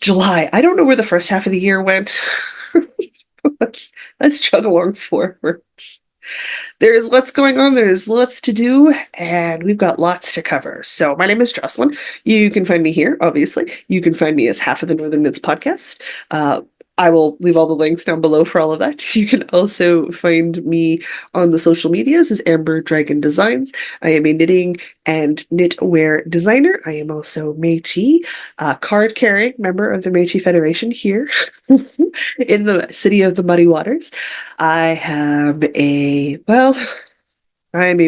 July. I don't know where the first half of the year went. let's chug along forward. There's lots going on, there's lots to do, and we've got lots to cover. So, my name is Jocelyn. You can find me here, obviously. You can find me as Half of the Northern Mids podcast. I will leave all the links down below for all of that. You can also find me on the social medias as Amber Dragon Designs. I am a knitting and knitwear designer. I am also Métis, card-carrying member of the Métis Federation here in the city of the Muddy Waters. I am a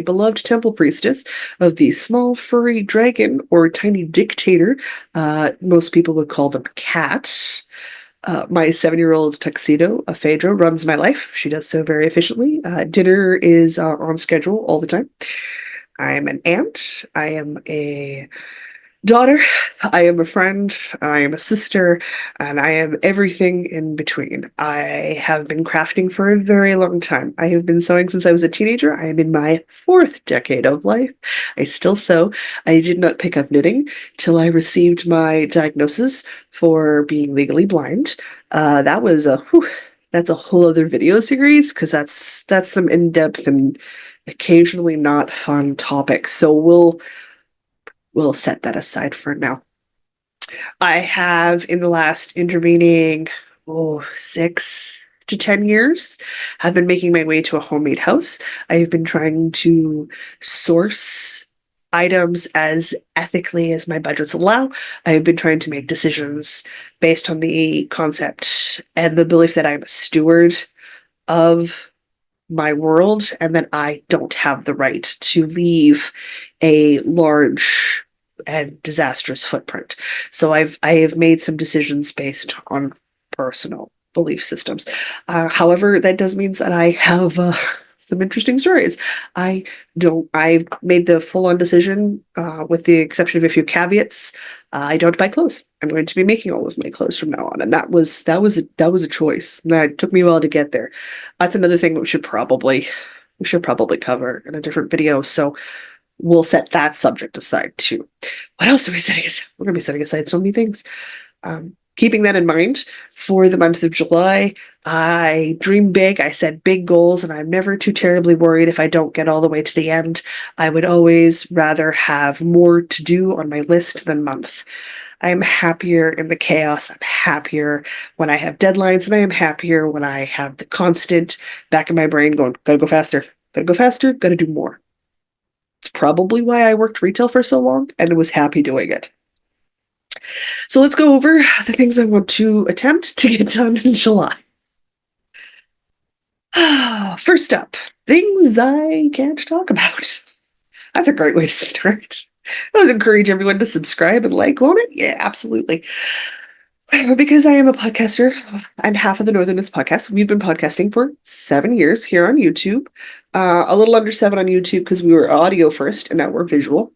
beloved temple priestess of the small furry dragon or tiny dictator. Most people would call them cat. My 7-year-old tuxedo, Phaedra, runs my life. She does so very efficiently. Dinner is on schedule all the time. I am an aunt. I am a daughter. I am a friend. I am a sister. And I am everything in between. I have been crafting for a very long time. I have been sewing since I was a teenager. I am in my 4th decade of life. I still sew. I did not pick up knitting till I received my diagnosis for being legally blind. That's a whole other video series because that's some in-depth and occasionally not fun topic. So we'll set that aside for now. I have, in the last intervening 6 to 10 years, have been making my way to a homemade house. I have been trying to source items as ethically as my budgets allow. I have been trying to make decisions based on the concept and the belief that I'm a steward of my world and that I don't have the right to leave a large and disastrous footprint. So I have made some decisions based on personal belief systems. However, that does mean that I have some interesting stories. I made the full-on decision, with the exception of a few caveats. I don't buy clothes. I'm going to be making all of my clothes from now on, and that was a choice. That took me a while to get there. That's another thing that we should probably cover in a different video. So we'll set that subject aside too. What else are we setting aside? We're going to be setting aside so many things. Keeping that in mind, for the month of July, I dream big. I set big goals, and I'm never too terribly worried if I don't get all the way to the end. I would always rather have more to do on my list than month. I'm happier in the chaos. I'm happier when I have deadlines, and I am happier when I have the constant back in my brain going, gotta go faster, gotta do more. It's probably why I worked retail for so long and was happy doing it. So let's go over the things I want to attempt to get done in July. First up, things I can't talk about. That's a great way to start. I would encourage everyone to subscribe and like, won't it? Yeah, absolutely. Because I am a podcaster and Half of the Northern Mids podcast, we've been podcasting for 7 years here on YouTube. A little under 7 on YouTube because we were audio first and now we're visual.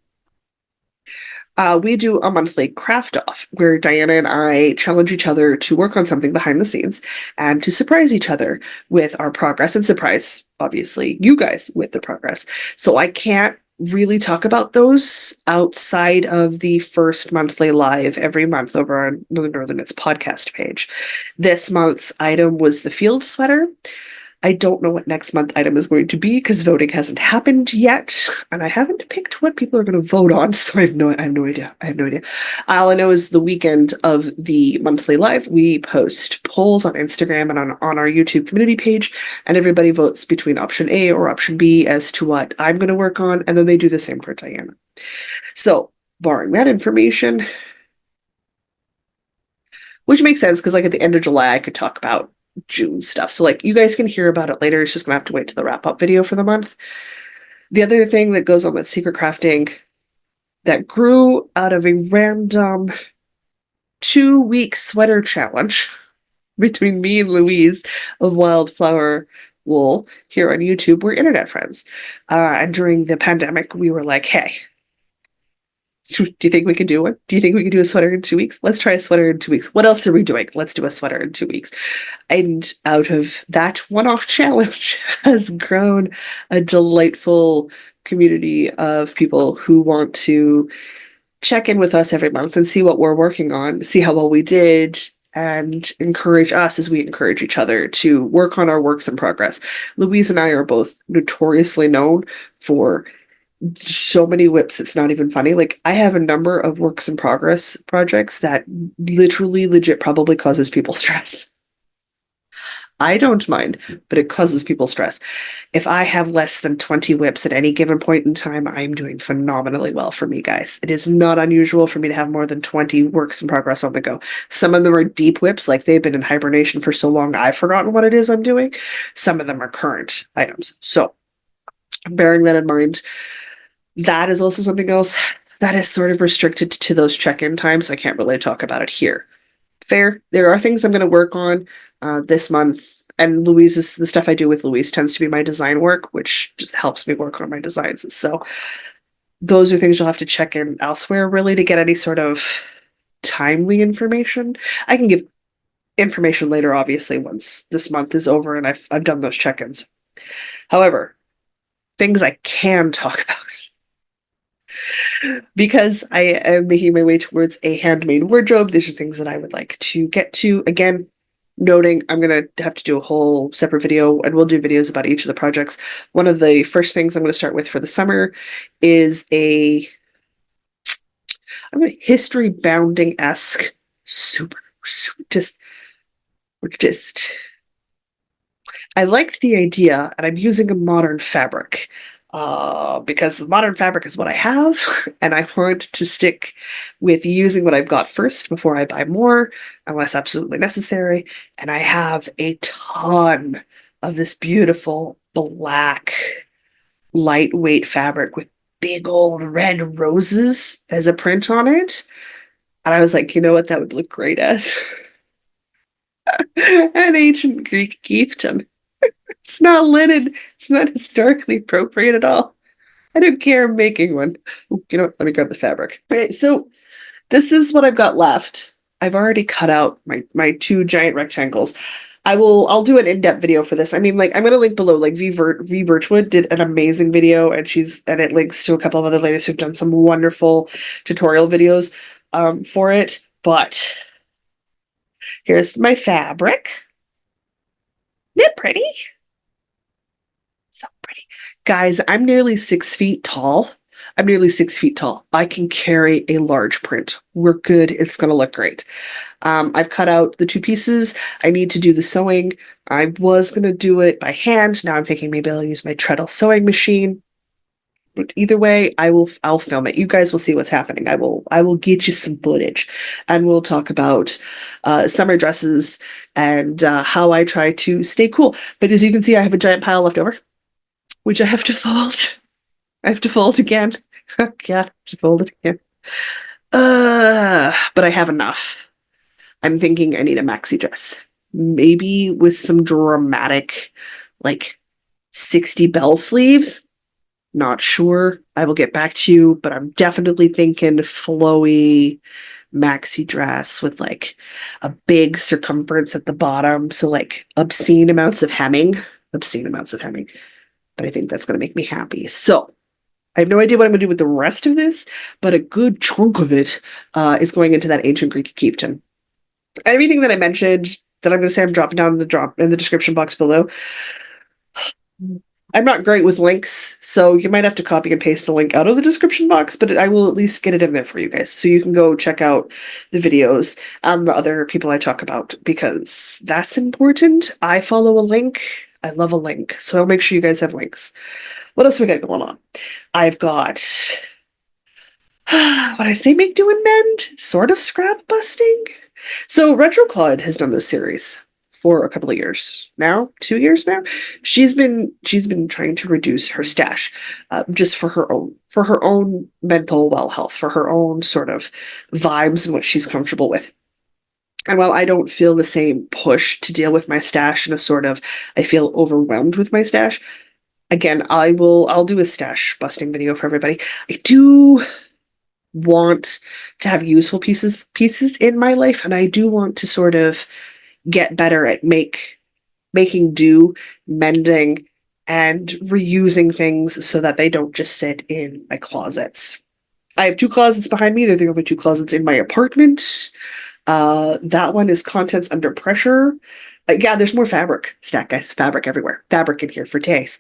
We do a monthly craft off where Diana and I challenge each other to work on something behind the scenes and to surprise each other with our progress and surprise, obviously, you guys with the progress. So I can't really talk about those outside of the first monthly live every month over on the Northern Mids podcast page. This month's item was the field sweater. I don't know what next month item is going to be because voting hasn't happened yet, and I haven't picked what people are going to vote on, so I have no idea. All I know is the weekend of the monthly live, we post polls on Instagram and on our YouTube community page, and everybody votes between option A or option B as to what I'm going to work on, and then they do the same for Diana. So, barring that information, which makes sense because, like, at the end of July, I could talk about June stuff. So, like, you guys can hear about it later. It's just gonna have to wait to the wrap-up video for the month. The other thing that goes on with secret crafting that grew out of a random 2-week sweater challenge between me and Louise of Wildflower Wool here on YouTube. We're internet friends. And during the pandemic, we were like, hey, do you think we could do one? Do you think we could do a sweater in 2 weeks? Let's try a sweater in 2 weeks. What else are we doing? Let's do a sweater in 2 weeks. And out of that one-off challenge has grown a delightful community of people who want to check in with us every month and see what we're working on, see how well we did, and encourage us as we encourage each other to work on our works in progress. Louise and I are both notoriously known for so many whips, it's not even funny. Like, I have a number of works in progress projects that literally, legit, probably causes people stress. I don't mind, but it causes people stress. If I have less than 20 whips at any given point in time, I'm doing phenomenally well for me, guys. It is not unusual for me to have more than 20 works in progress on the go. Some of them are deep whips, like they've been in hibernation for so long I've forgotten what it is I'm doing. Some of them are current items. So, bearing that in mind, that is also something else that is sort of restricted to those check-in times. So I can't really talk about it here. Fair. There are things I'm going to work on this month. And Louise's, the stuff I do with Louise tends to be my design work, which just helps me work on my designs. So those are things you'll have to check in elsewhere, really, to get any sort of timely information. I can give information later, obviously, once this month is over and I've done those check-ins. However, things I can talk about because I am making my way towards a handmade wardrobe. These are things that I would like to get to. Again, noting I'm going to have to do a whole separate video, and we'll do videos about each of the projects. One of the first things I'm going to start with for the summer is I'm a history bounding-esque, super, just I liked the idea, and I'm using a modern fabric because the modern fabric is what I have, and I want to stick with using what I've got first before I buy more, unless absolutely necessary. And I have a ton of this beautiful black, lightweight fabric with big old red roses as a print on it. And I was like, you know what, that would look great as an ancient Greek chieftain. It's not linen. It's not historically appropriate at all. I don't care. I'm making one. Ooh, you know what? Let me grab the fabric. Okay, so this is what I've got left. I've already cut out my two giant rectangles. I'll do an in-depth video for this. I mean, like, I'm gonna link below. Like, V Birchwood did an amazing video, and it links to a couple of other ladies who've done some wonderful tutorial videos for it. But here's my fabric. Isn't it pretty? So pretty. Guys, I'm nearly 6 feet tall. I'm nearly 6 feet tall. I can carry a large print. We're good. It's going to look great. I've cut out the two pieces. I need to do the sewing. I was going to do it by hand. Now I'm thinking maybe I'll use my treadle sewing machine. But either way, I'll film it. You guys will see what's happening. I will get you some footage, and we'll talk about summer dresses and how I try to stay cool. But as you can see, I have a giant pile left over, which I have to fold. I have to fold again. God, I have to fold it again. But I have enough. I'm thinking I need a maxi dress. Maybe with some dramatic, like 60 bell sleeves. Not sure. I will get back to you, but I'm definitely thinking flowy maxi dress with like a big circumference at the bottom. So like obscene amounts of hemming. Obscene amounts of hemming. But I think that's going to make me happy. So I have no idea what I'm going to do with the rest of this, but a good chunk of it is going into that ancient Greek chieftain. Everything that I mentioned that I'm going to say I'm dropping down in the description box below. I'm not great with links, so you might have to copy and paste the link out of the description box, but I will at least get it in there for you guys, so you can go check out the videos and the other people I talk about, because that's important. I follow a link. I love a link, so I'll make sure you guys have links. What else we got going on? I've got, what I say, make, do, and mend? Sort of scrap busting? So RetroClaude has done this series for a couple of years now, 2 years now. She's been trying to reduce her stash, just for her own mental well health, for her own sort of vibes and what she's comfortable with. And while I don't feel the same push to deal with my stash in a sort of, I feel overwhelmed with my stash. Again, I'll do a stash busting video for everybody. I do want to have useful pieces in my life, and I do want to sort of get better at making do, mending, and reusing things so that they don't just sit in my closets. I have two closets behind me. They're the only two closets in my apartment. That one is contents under pressure. Yeah, there's more fabric stack, guys. Fabric everywhere. Fabric in here for days.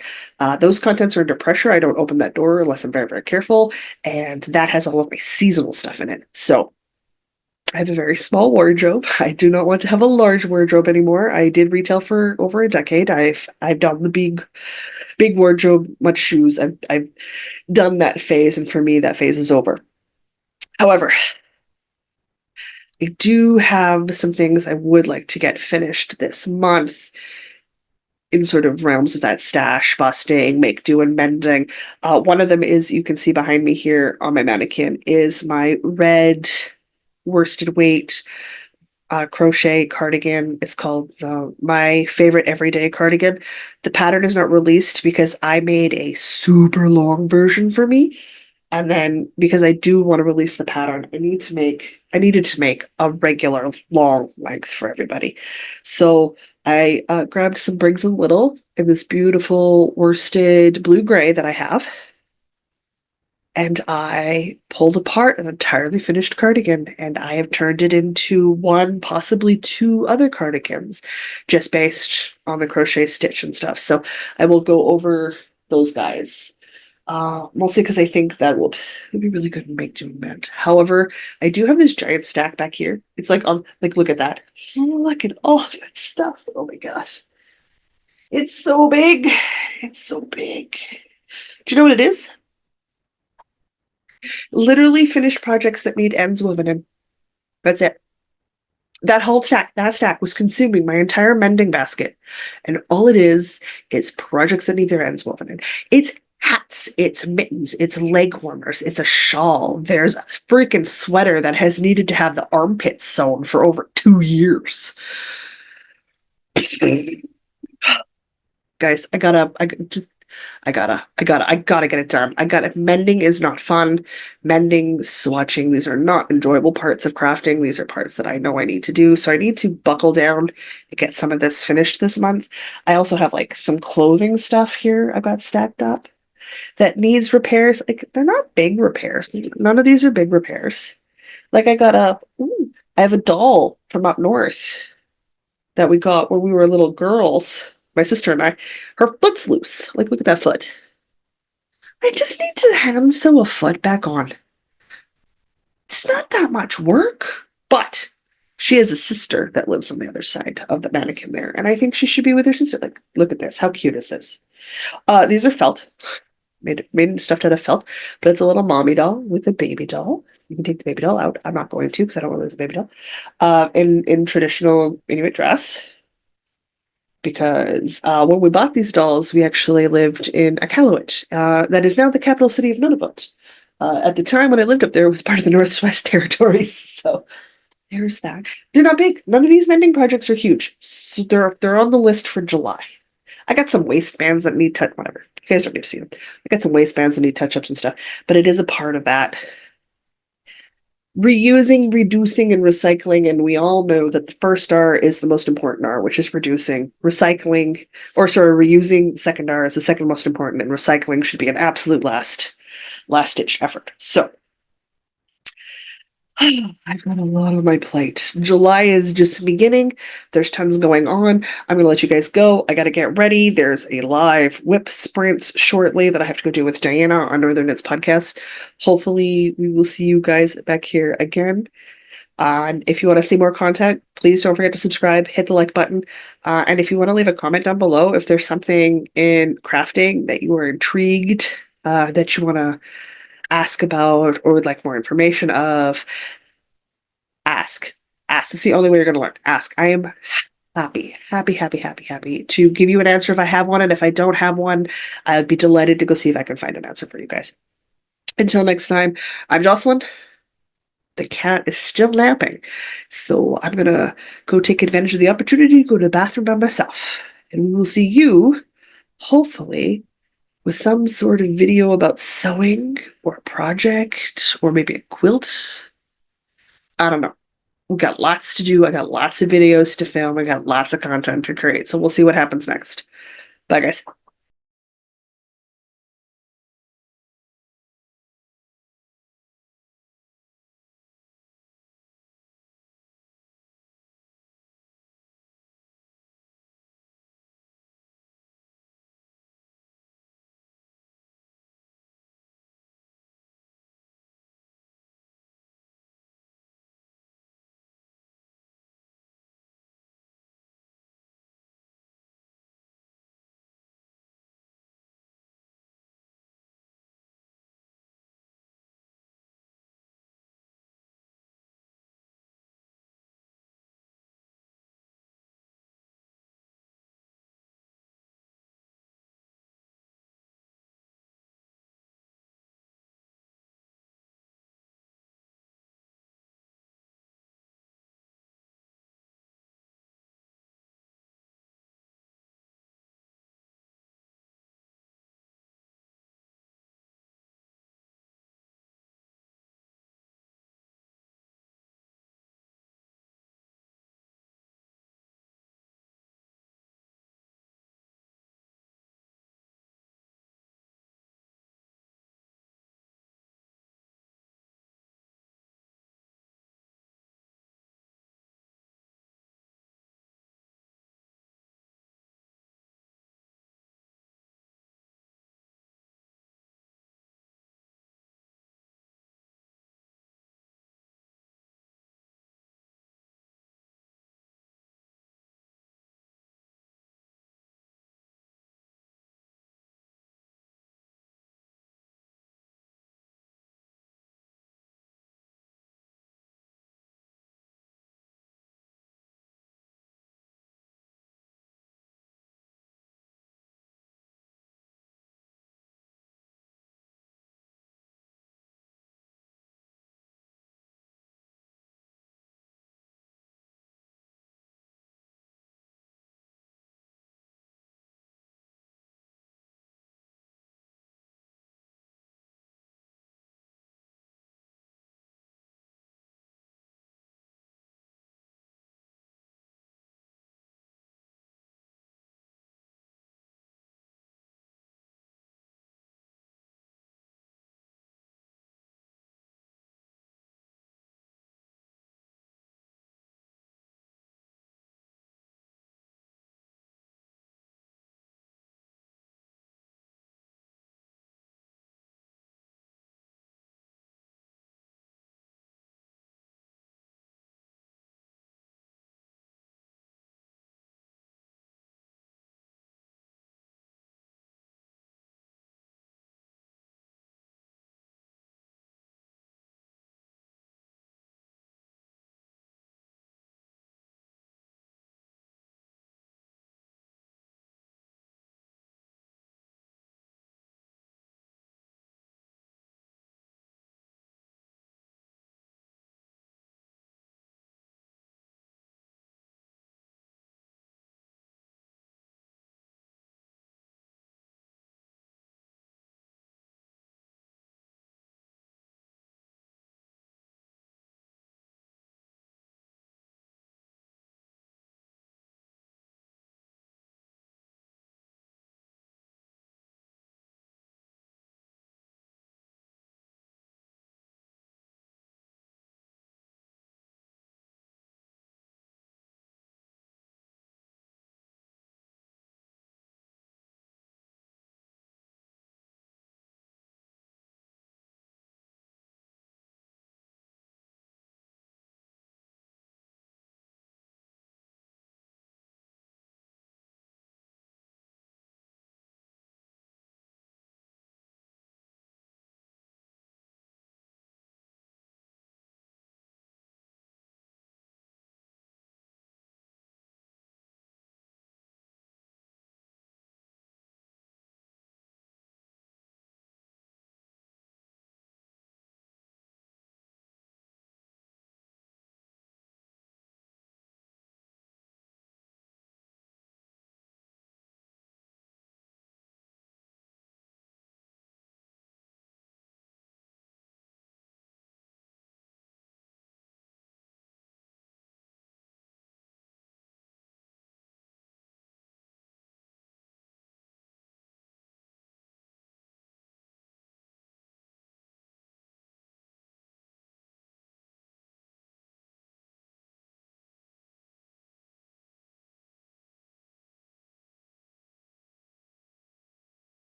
Those contents are under pressure. I don't open that door unless I'm very, very careful. And that has all of my seasonal stuff in it. So I have a very small wardrobe. I do not want to have a large wardrobe anymore. I did retail for over a decade. I've done the big wardrobe, much shoes. I've done that phase, and for me, that phase is over. However, I do have some things I would like to get finished this month in sort of realms of that stash busting, make do, and mending. One of them is you can see behind me here on my mannequin is my red worsted weight crochet cardigan. It's called my favorite everyday cardigan. The pattern is not released because I made a super long version for me. And then because I do want to release the pattern, I needed to make a regular long length for everybody. So I grabbed some Briggs and Little in this beautiful worsted blue gray that I have. And I pulled apart an entirely finished cardigan, and I have turned it into one, possibly two other cardigans, just based on the crochet stitch and stuff. So I will go over those guys. Mostly because I think that will be really good in make do and mend. However, I do have this giant stack back here. It's like on like look at that. Look at all of that stuff. Oh my gosh. It's so big. It's so big. Do you know what it is? Literally finished projects that need ends woven in. That's it. That stack was consuming my entire mending basket. And all it is projects that need their ends woven in. It's hats, it's mittens, it's leg warmers, it's a shawl. There's a freaking sweater that has needed to have the armpits sewn for over 2 years. Guys, I gotta get it done. I gotta, mending is not fun. Mending, swatching, these are not enjoyable parts of crafting. These are parts that I know I need to do. So I need to buckle down and get some of this finished this month. I also have like some clothing stuff here I've got stacked up that needs repairs. Like they're not big repairs. None of these are big repairs. Like I have a doll from up north that we got when we were little girls. My sister and I. Her foot's loose. Like look at that foot. I just need to hand sew a foot back on. It's not that much work, but she has a sister that lives on the other side of the mannequin there, and I think she should be with her sister. Like, look at this. How cute is this? These are felt. Made stuffed out of felt, but it's a little mommy doll with a baby doll. You can take the baby doll out. I'm not going to because I don't want to lose a baby doll. In traditional Inuit dress, because when we bought these dolls, we actually lived in Iqaluit, that is now the capital city of Nunavut. At the time when I lived up there, it was part of the Northwest Territories. So there's that. They're not big. None of these mending projects are huge. So they're on the list for July. I got some waistbands that need touch. Whatever. You guys don't need to see them. I got some waistbands that need touch-ups and stuff. But it is a part of that reusing, reducing, and recycling. And we all know that the first R is the most important R, which is reducing. Recycling, or sorry, reusing, second R is the second most important, and recycling should be an absolute last ditch effort. So I've got a lot on my plate. July is just beginning. There's tons going on. I'm going to let you guys go. I got to get ready. There's a live whip sprints shortly that I have to go do with Diana on Northern Knits podcast. Hopefully, we will see you guys back here again. And if you want to see more content, please don't forget to subscribe, hit the like button. And if you want to leave a comment down below, if there's something in crafting that you are intrigued, that you want to ask about or would like more information of, ask. Ask. It's the only way you're going to learn. Ask. I am happy to give you an answer if I have one. And if I don't have one, I would be delighted to go see if I can find an answer for you guys. Until next time, I'm Jocelyn. The cat is still napping. So I'm going to go take advantage of the opportunity to go to the bathroom by myself. And we will see you, hopefully, with some sort of video about sewing or a project or maybe a quilt. I don't know. We've got lots to do. I got lots of videos to film. I got lots of content to create. So we'll see what happens next. Bye, guys.